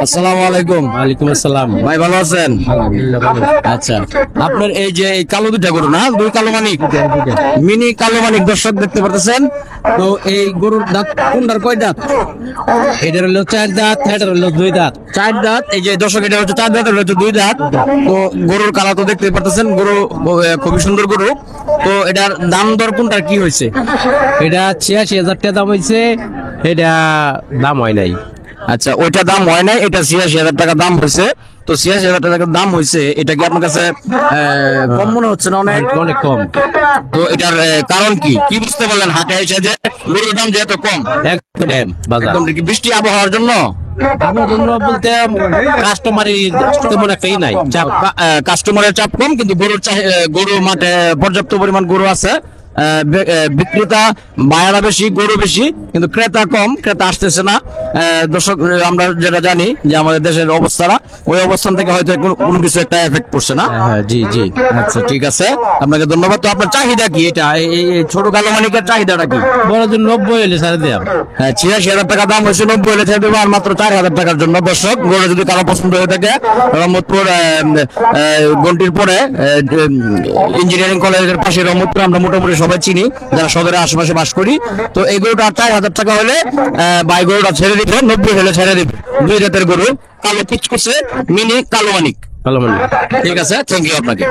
আসসালামু আলাইকুম। ওয়ালাইকুম আসসালাম। ভাই ভালো আছেন? আলহামদুলিল্লাহ ভালো। আচ্ছা, আপনার এই যে এই কালো দুটা গরু না, দুই কালো মানিক, মিনি কালো মানিক দর্শক দেখতে পারতেছেন। তো এই গরুর দাঁত কোনটার কয় দাঁত? এটার হলো 4 দাঁত, এটার হলো 2 দাঁত। চার দাঁত। এই যে দর্শক, এটা হচ্ছে চার দাঁত, এটা হচ্ছে দুই দাঁত। তো গরুর কালা তো দেখতে পারতেছেন, গরু খুবই সুন্দর গরু। তো এটার দাম দর কোনটার কি হয়েছে? এটা 86,000 টাকা দাম হয়েছে, এটা দাম হয় নাই। আচ্ছা, ওইটা দাম হয় নাই, এটা 86,000 টাকা দাম হয়েছে। তো 86,000 টাকা দাম হয়েছে, এটা কি আপনার কাছে কম মনে হচ্ছে না? অনেক অনেক কম। তো এটার কারণ কি কি বুঝতে পারলেন হাটে এসে যে গরুর দাম যে এত কম? একদম বাজার একদম কি বৃষ্টি আবহাওয়ার জন্য? আমার জন্য বলতে কাস্টমারই তেমন একটাই নাই, চাপ। কাস্টমারের চাপ কম, কিন্তু গরু মাঠে পর্যাপ্ত পরিমাণ গরু আছে। বিক্রেতা বায়ারা বেশি, গরু বেশি, কিন্তু ক্রেতা কম, ক্রেতা আসতেছে না। দর্শক, আমরা যেটা জানি যে আমাদের দেশের অবস্থাটা, ওই অবস্থান থেকে হয়তো কোনো কিছু একটা এফেক্ট পড়ছে না। জি জি। আচ্ছা, ঠিক আছে, আপনাকে ধন্যবাদ। তো আপনার চাহিদা কি? এটা এই ছোট কালো মানিকের চাহিদাটা কি? বড় জন্য 90 হলে ছাড়ে দেব। হ্যাঁ, 86,000 টাকা দাম হয়েছে, 90 হলে ছেড়ে দেবো আর মাত্র 4,000 টাকার জন্য। দর্শক, গরু যদি কারো পছন্দ হয়ে থাকে, রহমতপুর গন্ডির পরে ইঞ্জিনিয়ারিং কলেজের পাশে রহমতপুর আমরা মোটামুটি সবাই চিনি, যারা সদরের আশেপাশে বাস করি। তো এই গরুটা 4,000 টাকা হলে বাই গরুটা ছেড়ে দিবে, 90 হলে ছেড়ে দিবে। দুই জাতের গরু, কালো পিচ করছে, মিনি কালো মানিক। ভালো মানে। ঠিক আছে, থ্যাংক ইউ আপনাকে।